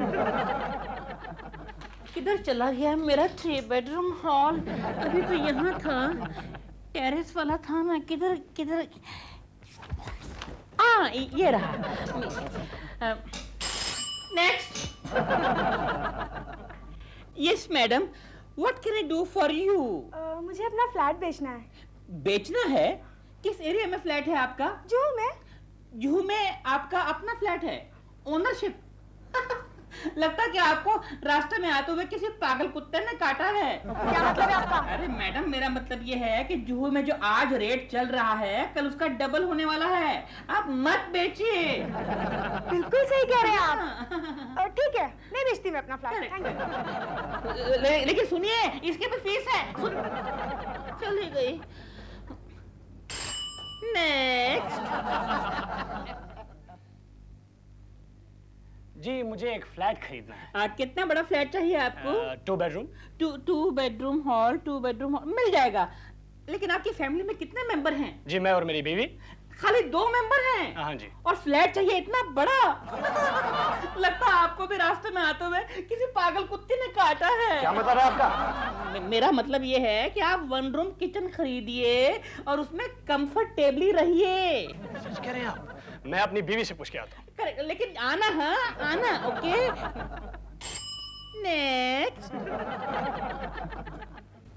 किधर चला गया मेरा 3 बेडरूम हॉल? अभी तो यहाँ था, टेरेस वाला था ना। किधर ये रहा। Next. Yes madam, what can I do for you?
मुझे अपना फ्लैट बेचना है।
बेचना है? किस एरिया में फ्लैट है आपका? जुहू में आपका अपना फ्लैट है? ओनरशिप? लगता कि आपको रास्ते में आते हुए किसी पागल कुत्ते ने काटा है।
क्या मतलब है आपका?
अरे मैडम, मेरा मतलब ये है कि जुहू में जो आज रेट चल रहा है, कल उसका डबल होने वाला है। आप मत बेचिए।
बिल्कुल सही कह रहे हैं आप। ठीक है, नहीं बेचती मैं अपना फ्लैट। Thank you.
लेकिन सुनिए, इसकी भी फीस है। चली गई। नेक्स्ट।
जी, मुझे एक फ्लैट खरीदना है।
कितना बड़ा फ्लैट चाहिए आपको?
2 bedroom.
2 bedroom hall, 2 bedroom hall मिल जाएगा। लेकिन आपकी फैमिली में कितने मेंबर हैं?
जी, मैं और मेरी बीवी।
खाली 2 मेंबर हैं?
हाँ जी।
और फ्लैट चाहिए इतना बड़ा? लगता है आपको आपको भी रास्ते में आते हुए किसी पागल कुत्ते ने काटा है।
क्या मतलब है आपका?
मेरा मतलब ये है कि आप 1 रूम किचन खरीदिए और उसमें कंफर्टेबली रहिए।
सच कह रहे हैं आप? मैं अपनी बीवी से पूछ के आता हूँ।
करेक्ट, लेकिन आना, हाँ आना, ओके। नेक्स्ट।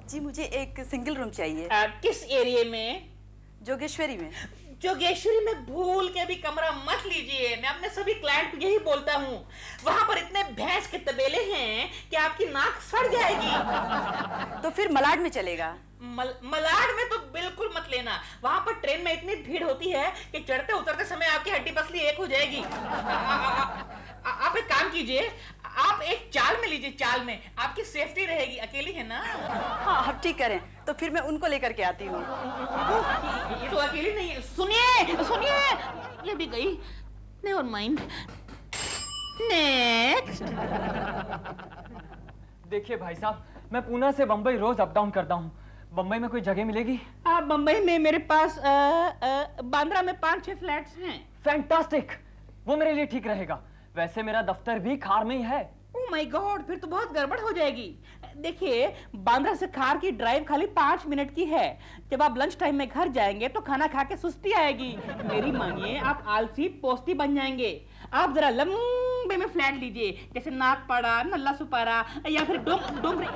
जी मुझे एक सिंगल रूम चाहिए।
किस एरिया में?
जोगेश्वरी में।
जोगेश्वरी में भूल के भी कमरा मत लीजिए। मैं अपने सभी क्लाइंट को यही बोलता हूँ। वहां पर इतने भैंस के तबेले हैं कि आपकी नाक सड़ जाएगी।
तो फिर मलाड में चलेगा?
मलाड में तो बिल्कुल मत लेना। वहां पर ट्रेन में इतनी भीड़ होती है कि चढ़ते उतरते समय आपकी हड्डी पसली एक हो जाएगी। आप एक काम कीजिए, आप एक चाल में लीजिए। चाल में आपकी सेफ्टी रहेगी। अकेली है ना?
हाँ आप ठीक करें, तो फिर मैं उनको लेकर के आती हूँ।
ये तो अकेली नहीं है। सुनिए सुनिए, ये भी गई। Never mind. नेक्स्ट।
देखिए भाई साहब, मैं पूना से बंबई रोज अप डाउन करता हूँ। बंबई में कोई जगह मिलेगी?
बंबई में मेरे पास बांद्रा में 5-6 फ्लैट्स हैं।
फैंटास्टिक, वो मेरे लिए ठीक रहेगा। वैसे मेरा दफ्तर भी खार में ही है।
ओह माय गॉड, फिर तो बहुत गड़बड़ हो जाएगी। देखिए, बांद्रा से खार की ड्राइव खाली 5 मिनट की है। जब आप लंच टाइम में घर जाएंगे तो खाना खा के सुस्ती आएगी। मेरी मानिए, आप आलसी पोस्ती बन जाएंगे। आप जरा लंबे में फ्लैट लीजिए, जैसे नागपाड़ा, नल्ला सुपारा या फिर डोंगरी।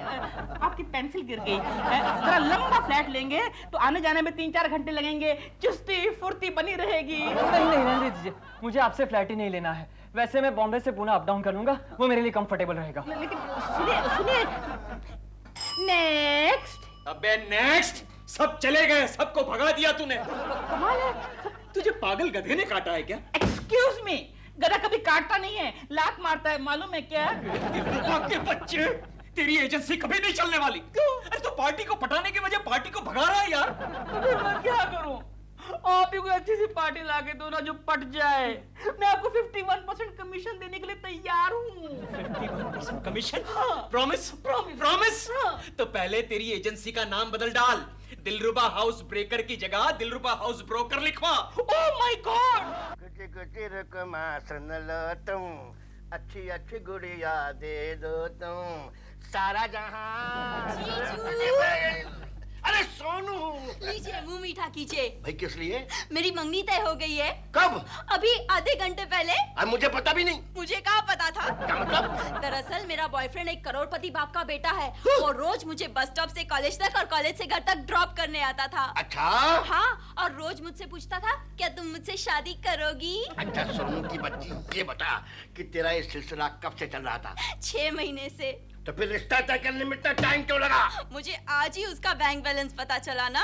आपकी पेंसिल गिर गई। जरा लंबा फ्लैट लेंगे तो आने जाने में 3-4 घंटे लगेंगे। चुस्ती फुर्ती बनी रहेगी।
नहीं रहने दीजिए, मुझे आपसे फ्लैट ही नहीं लेना है। वैसे मैं बॉम्बे से पूना अप डाउन कर लूंगा, वो मेरे लिए कंफर्टेबल रहेगा।
लेकिन सुनिए। नेक्स्ट।
अबे नेक्स्ट, सब चले गए, सबको भगा दिया तूने।
कमाल है।
तुझे पागल गधे ने काटा है क्या?
एक्सक्यूज मी, गधा कभी काटता नहीं है, लात मारता है, मालूम है क्या?
के बच्चे, तेरी एजेंसी कभी नहीं चलने वाली। क्यों? अरे तो पार्टी को पटाने की वजह पार्टी को भगा रहा है यार।
तो फिर मैं क्या करूं? आप ही कोई अच्छी सी पार्टी लाके दो ना जो पट जाए। मैं आपको 51% कमीशन देने के लिए तैयार हूँ।
51% कमीशन?
हाँ।
प्रॉमिस?
प्रॉमिस। हाँ।
तो पहले तेरी एजेंसी का नाम बदल डाल। दिलरुबा हाउस ब्रेकर की जगह दिलरुबा हाउस ब्रोकर लिखवा।
Oh my God.
कुछ रकमा सुन लो तुम, अच्छी अच्छी गुड़िया दे दो तुम, सारा जहां। अरे सोनू,
लीजिए मुंह मीठा कीजिए।
भाई किस लिए?
मेरी मंगनी तय हो गई है।
कब?
अभी आधे घंटे पहले।
अब मुझे पता भी नहीं।
मुझे कहाँ पता था?
क्या मतलब?
दरअसल मेरा बॉयफ्रेंड एक करोड़पति बाप का बेटा है। वो रोज मुझे बस स्टॉप से कॉलेज तक और कॉलेज से घर तक ड्रॉप करने आता था।
अच्छा?
हाँ, और रोज मुझसे पूछता था, क्या तुम मुझसे शादी करोगी?
अच्छा सोनू की बच्ची, ये बता कि तेरा ये सिलसिला कब से चल रहा था?
6 महीने से।
तो फिर रिश्ता तय करने में इतना टाइम क्यों लगा?
मुझे आज ही उसका बैंक बैलेंस पता चला ना।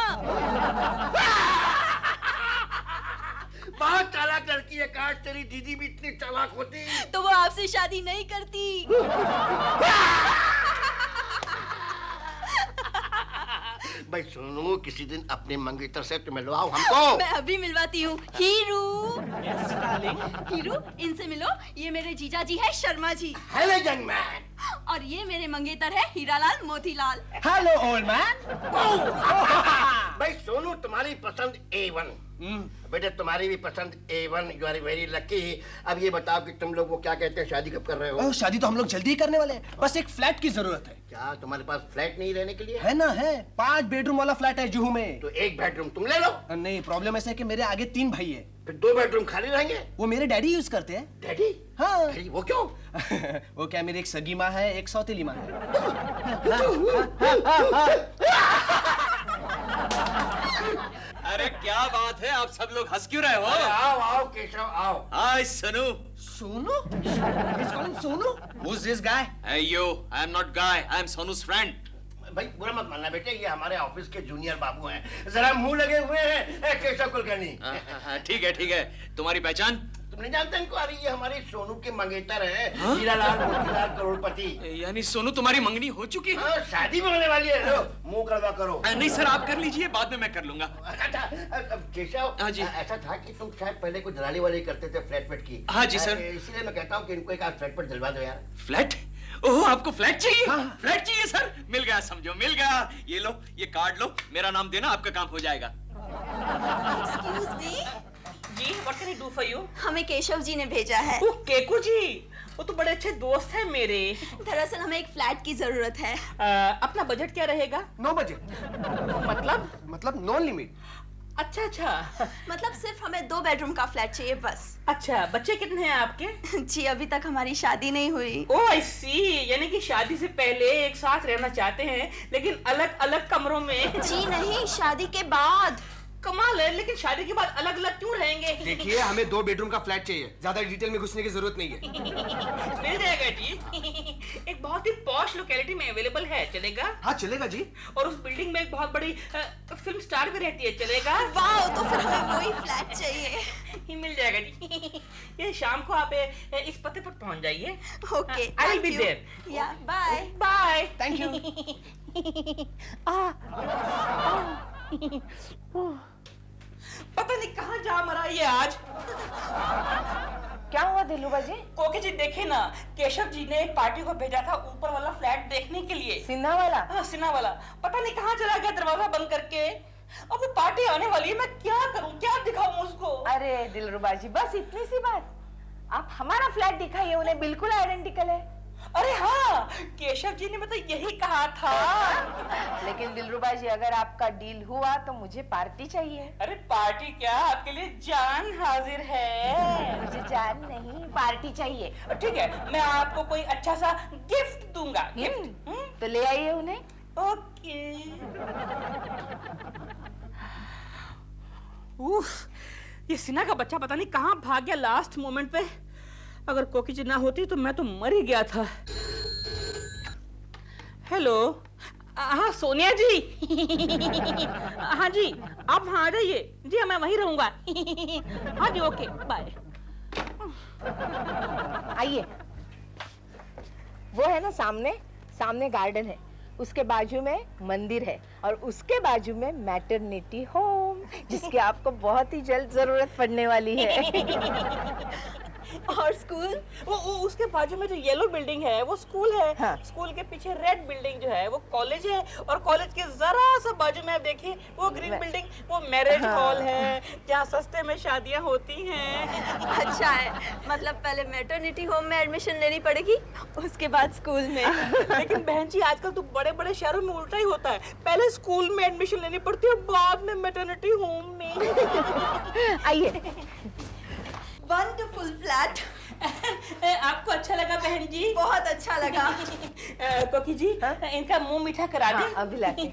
बहुत चालाक लड़की है। काश तेरी दीदी भी इतनी चालाक होती
तो वो आपसे शादी नहीं करती।
भाई सोनू, किसी दिन अपने मंगेतर से तो मिलवाओ हमको।
मैं अभी मिलवाती हूँ। हीरू, हीरू, इनसे मिलो। ये मेरे जीजा जी है, Sharma ji.
Hello young man.
और ये मेरे मंगेतर है, Hiralal Motilal.
Hello old man. भाई सोनू, तुम्हारी पसंद A1। बेटे तुम्हारी भी पसंद A1। You are very lucky. अब ये बताओ कि तुम लोग वो क्या कहते हैं, शादी कब कर रहे हो?
शादी तो हम लोग जल्दी ही करने वाले हैं, बस एक फ्लैट की जरूरत है।
क्या तुम्हारे पास फ्लैट नहीं रहने के लिए?
है ना, है 5 बेडरूम वाला फ्लैट है जुहू में।
तो 1 बेडरूम तुम ले लो।
नहीं, प्रॉब्लम ऐसा है कि मेरे आगे 3 भाई है।
फिर 2 बेडरूम खाली रहेंगे।
वो मेरे डैडी यूज करते हैं।
डैडी?
हाँ।
डैडी, वो क्यों?
वो क्या, मेरी एक सगी माँ है, एक सौतेली माँ है।
अरे क्या बात है, आप सब लोग हंस क्यों रहे हो?
आओ आओ केशव आओ।
हाय Sonu.
Sonu? Sonu? Who's this guy?
Hey you, I am not guy, I am Sonu's friend.
भाई बुरा मत मानना बेटे, ये हमारे ऑफिस के जूनियर बाबू हैं। जरा मुंह लगे हुए हैं केशव कुलकर्णी।
ठीक है, तुम्हारी पहचान?
तुम नहीं जानते इनको? अरे ये हमारे सोनू के मंगेतर हैं, हीरालाल मोतीलाल करोड़पति।
यानी सोनू तुम्हारी मंगनी हो चुकी है?
हाँ, शादी भी होने वाली है। लो मुंह कड़वा करो।
नहीं सर, आप कर लीजिए, बाद में मैं कर लूंगा।
केशव,
हाँ जी।
ऐसा था कि तुम शायद पहले कोई दलाली वाली करते थे फ्लैट वेट की।
हाँ जी सर।
इसलिए मैं कहता हूँ कि इनको एक आध फ्लैट पर दिलवा दो यार।
फ्लैट? ओह, आपको फ्लैट चाहिए? फ्लैट चाहिए सर? मिल गया, समझो मिल गया। ये लो, ये कार्ड लो, मेरा नाम देना, आपका काम हो जाएगा।
Excuse me?
Ji, what can I do for you?
हमें केशव जी ने भेजा है।
ओह, केकू जी, वो तो बड़े अच्छे दोस्त हैं मेरे।
दरअसल हमें एक फ्लैट की जरूरत है।
अपना बजट क्या रहेगा?
No budget. मतलब नो लिमिट।
अच्छा अच्छा।
मतलब सिर्फ हमें 2 बेडरूम का फ्लैट चाहिए बस।
अच्छा, बच्चे कितने हैं आपके?
जी अभी तक हमारी शादी नहीं हुई।
ओह आई सी, यानी कि शादी से पहले एक साथ रहना चाहते हैं लेकिन अलग अलग कमरों में।
जी नहीं, शादी के बाद।
कमाल है, लेकिन शादी के बाद अलग अलग क्यों रहेंगे?
देखिए, हमें 2 बेडरूम का फ्लैट चाहिए, ज्यादा डिटेल में घुसने की जरूरत नहीं है।
मिल जाएगा जी। एक बहुत ही पॉश लोकेलिटी में अवेलेबल है, चलेगा?
हाँ चलेगा जी।
और उस बिल्डिंग में एक बहुत बड़ी फिल्म स्टार भी रहती है, चलेगा?
वाह, तो फिर हमें वही फ्लैट चाहिए।
ये मिल जाएगा जी। ये शाम को आप इस पते पर पहुंच जाइए।
Okay,
I will be there.
या बाय।
बाय।
Thank you.
पता नहीं कहाँ जा मरा ये आज।
क्या हुआ दिलरुबा जी?
कोकी जी देखे ना, केशव जी ने एक पार्टी को भेजा था ऊपर वाला फ्लैट देखने के लिए।
सिन्हा वाला?
हाँ सिन्हा वाला। पता नहीं कहाँ चला गया दरवाजा बंद करके। अब वो पार्टी आने वाली है, मैं क्या करूँ, क्या दिखाऊं उसको?
अरे दिलरुबा जी, बस इतनी सी बात। आप हमारा फ्लैट दिखाइए, उन्हें बिल्कुल आइडेंटिकल है।
अरे हाँ, केशव जी ने मतलब यही कहा था।
लेकिन दिलरुबा जी, अगर आपका डील हुआ तो मुझे पार्टी चाहिए।
अरे पार्टी क्या, आपके लिए जान हाजिर है।
मुझे जान नहीं, पार्टी चाहिए।
ठीक है, मैं आपको कोई अच्छा सा गिफ्ट दूंगा। गिफ्ट
तो ले आइए उन्हें।
ओके। उफ, ये सिन्हा का बच्चा पता नहीं कहाँ भाग गया लास्ट मोमेंट पे। अगर कोकी जी ना होती तो मैं तो मर ही गया था। हेलो, हाँ सोनिया जी। हाँ जी, आप वहाँ आ जाइए। जी मैं वहीं रहूंगा। हाँ जी, ओके बाय।
आइए, वो है ना सामने गार्डन है, उसके बाजू में मंदिर है और उसके बाजू में मैटरनिटी होम, जिसकी आपको बहुत ही जल्द जरूरत पड़ने वाली है।
और स्कूल?
वो उसके बाजू में जो येलो बिल्डिंग है वो स्कूल है।
हाँ।
स्कूल के पीछे रेड बिल्डिंग जो है वो कॉलेज है, और कॉलेज के जरा सा बाजू में आप देखिए वो ग्रीन बिल्डिंग वो मैरिज हॉल है, जहाँ सस्ते में शादियाँ होती हैं।
अच्छा है, मतलब पहले मैटरनिटी होम में एडमिशन लेनी पड़ेगी, उसके बाद स्कूल में।
लेकिन बहन जी, आजकल तो बड़े बड़े शहरों में उल्टा ही होता है, पहले स्कूल में एडमिशन लेनी पड़ती है, बाद में मैटरनिटी होम में।
आइए।
Wonderful flat.
आपको अच्छा लगा बहन जी?
बहुत अच्छा लगा।
कोकी जी, इनका मुंह मीठा करा दे।
अभी लाते।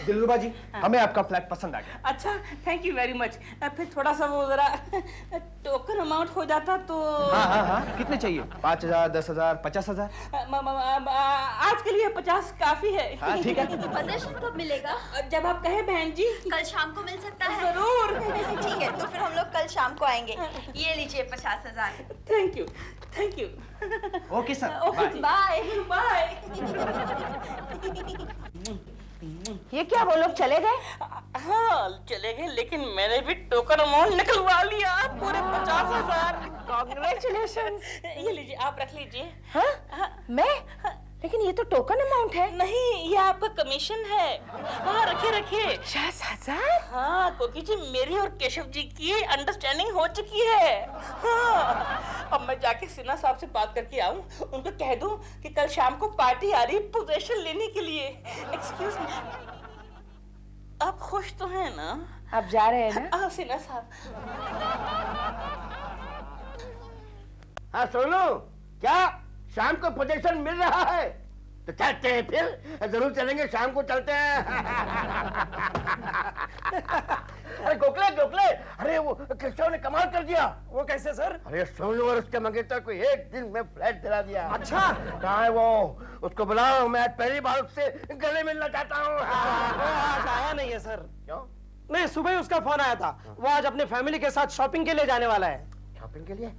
दिलरुबा जी, हमें आपका फ्लैट पसंद आ गया।
अच्छा, थैंक यू वेरी मच। फिर थोड़ा सा वो जरा टोकन अमाउंट हो जाता तो।
हाँ, कितने चाहिए? 5,000, 10,000, 50,000?
आज के लिए 50 काफी है।
हाँ ठीक है।
पोजीशन कब मिलेगा?
जब आप कहें बहन जी।
कल शाम को मिल सकता है?
जरूर।
ठीक है, तो फिर हम लोग कल शाम को आएंगे। ये लीजिए 50,000।
Thank you, thank you.
Okay sir,
bye
bye.
ये क्या, वो लोग चले गए?
हाँ चले गए, लेकिन मैंने भी टोकन अमाउंट निकलवा लिया, पूरे 50,000।
कांग्रेचुलेशंस।
ये लीजिए, आप रख लीजिए।
हाँ? मैं? लेकिन ये तो टोकन अमाउंट है।
नहीं, ये आपका कमीशन है। हाँ रखिए रखिए।
50,000?
हाँ कोकी जी, मेरी और केशव जी की अंडरस्टैंडिंग हो चुकी है। हाँ, अब मैं जाके सिन्हा साहब से बात करके आऊं, उनको कह दूं कि कल शाम को पार्टी आ रही पोजीशन लेने के लिए। एक्सक्यूज मी, आप खुश तो हैं ना?
आप जा रहे हैं ना?
हाँ सिन्हा साहब।
हाँ सोनू, क्या शाम को पोजीशन मिल रहा है? तो चलते हैं फिर, जरूर चलेंगे, शाम को चलते हैं। अरे गोखले, अरे वो केशव ने कमाल कर दिया।
वो कैसे सर?
अरे सोनू और उसके मंगेतर को एक दिन में फ्लैट दिला दिया।
अच्छा,
कहाँ है वो? उसको बुलाओ, मैं आज पहली बार उससे गले मिलना चाहता हूँ।
आज आया नहीं है सर।
क्यों?
नहीं, सुबह ही उसका फोन आया था, वो आज अपने फैमिली के साथ शॉपिंग के लिए जाने वाला है।
शॉपिंग के लिए?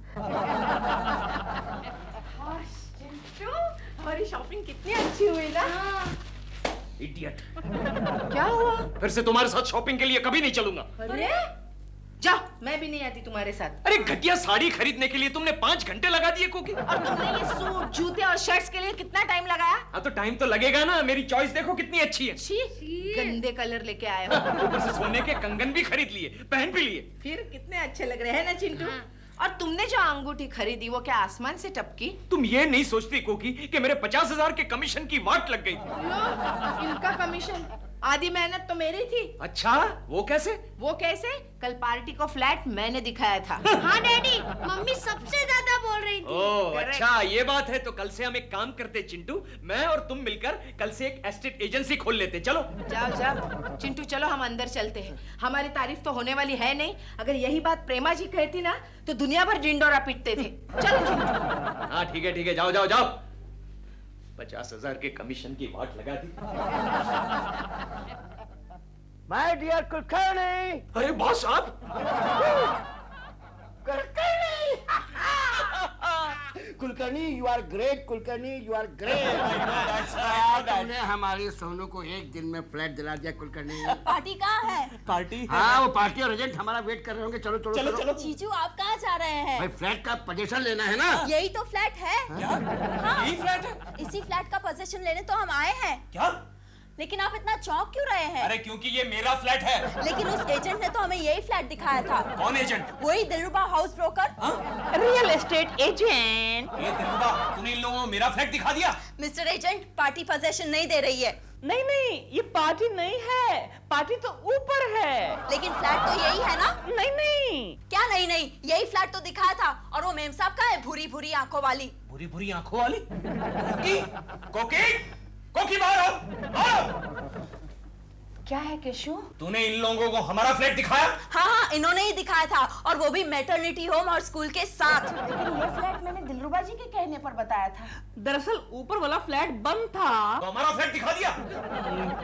हमारी शॉपिंग कितनी अच्छी हुई ना।
इडियट।
क्या हुआ?
फिर से तुम्हारे साथ शॉपिंग के लिए कभी नहीं चलूंगा।
अरे जाओ, मैं भी नहीं आती तुम्हारे साथ।
अरे घटिया साड़ी खरीदने के लिए तुमने 5 घंटे लगा दिए कोकी।
और तुमने ये सूट, जूते और शर्ट्स के लिए कितना टाइम लगाया?
हाँ तो टाइम तो लगेगा ना, मेरी चॉइस देखो कितनी अच्छी है।
छी, गंदे कलर लेके आए हो।
ऊपर से सोने के कंगन भी खरीद लिए, पहन भी लिए।
फिर कितने अच्छे लग रहे हैं ना चिंटू? और तुमने जो अंगूठी खरीदी वो क्या आसमान से टपकी?
तुम ये नहीं सोचती कोकी कि मेरे 50,000 के कमीशन की वाट लग गई?
लो, इनका कमीशन, आधी मेहनत तो मेरी थी।
अच्छा, वो कैसे?
वो कैसे? कल पार्टी को फ्लैट मैंने दिखाया था।
हाँ डैडी, मम्मी सबसे ज्यादा बोल रही थी।
ओह अच्छा, ये बात है। तो कल से हम एक काम करते चिंटू, मैं और तुम मिलकर कल से एक एस्टेट एजेंसी खोल लेते। चलो
जाओ जाओ चिंटू, चलो हम अंदर चलते हैं। हमारी तारीफ तो होने वाली है नहीं। अगर यही बात प्रेमा जी कहती ना तो दुनिया भर जिंडोरा पीटते थे। चलो चिंटू।
हाँ ठीक है, जाओ जाओ जाओ। 50,000 के कमीशन की वाट लगा दी।
My dear Kulkarni.
अरे बॉस आप?
Kulkarni you are great, Kulkarni you are great. तुमने हमारी सोनू को एक दिन में फ्लैट दिला दिया कुलकर्णी।
पार्टी कहाँ है?
पार्टी?
हाँ, वो पार्टी और एजेंट हमारा वेट कर रहे होंगे। चलो चलो
चलो चलो।
जीजू आप कहाँ जा रहे हैं?
भाई फ्लैट का पोजीशन लेना है ना।
यही तो फ्लैट है।
क्या? यही फ्लैट है?
इसी फ्लैट का पोजीशन लेने तो हम आए हैं।
क्या?
लेकिन आप इतना चौंक क्यों रहे हैं?
अरे क्योंकि ये मेरा फ्लैट है।
लेकिन उस एजेंट ने तो हमें यही फ्लैट दिखाया था।
कौन एजेंट?
वही Dilruba house broker.
Real estate agent.
ये दिलरुबा, तूने इन लोगों को मेरा फ्लैट दिखा दिया?
मिस्टर एजेंट, पार्टी पोजीशन नहीं दे रही है।
नहीं नहीं, ये पार्टी नहीं है, पार्टी तो ऊपर है।
लेकिन फ्लैट तो यही है ना?
नहीं नहीं।
क्या नहीं नहीं, यही फ्लैट तो दिखाया था। और वो मेम साहब का है, भूरी भूरी आंखों वाली।
भूरी भूरी आंखों वाली? कोकी, कोकी, कोकी बाहर आओ।
क्या है केशु?
तूने इन लोगों को हमारा फ्लैट दिखाया?
हाँ हाँ, इन्होंने ही दिखाया था, और वो भी मैटरनिटी होम और स्कूल के साथ।
लेकिन ये फ्लैट मैंने दिलरुबा जी के कहने पर बताया था।
दरअसल ऊपर वाला फ्लैट बंद था।
तो हमारा फ्लैट दिखा दिया?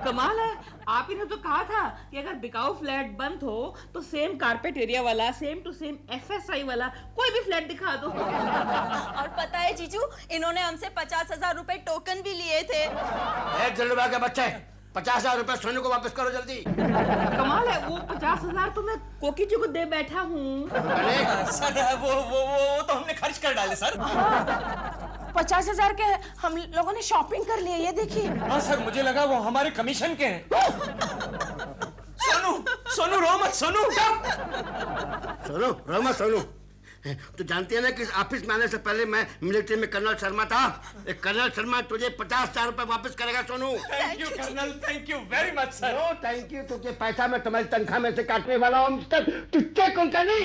कमाल है, आप ही ने तो कहा था कि अगर बिकाऊ फ्लैट बंद हो तो सेम कारपेट एरिया वाला, सेम टू सेम FSI वाला कोई भी फ्लैट दिखा दो।
और पता है जीजू, इन्होंने हमसे 50,000 रुपए टोकन भी लिए थे।
दिलरुबा के बच्चे, 50,000 रुपए सोनू को वापस करो जल्दी।
कमाल है, वो 50,000 तो मैं कोकी जी को दे बैठा हूँ।
सर वो तो हमने खर्च कर डाले सर।
50,000 के हम लोगों ने शॉपिंग कर लिए, ये देखिए।
हाँ सर, मुझे लगा वो हमारे कमीशन के हैं। सोनू, सोनू रो मत, सोनू।
सोनू रो मत सोनू। तो जानती है ना कि ऑफिस में आने से पहले मैं मिलिट्री में कर्नल शर्मा था। एक कर्नल शर्मा तुझे 50,000 रुपए वापस करेगा Sonu.
Thank you colonel, thank you very much sir.
No thank you, तुझे पैसा मैं तुम्हारी तनख्वाह में से काटने वाला हूँ मिस्टर टुच्चे कुलकर्णी।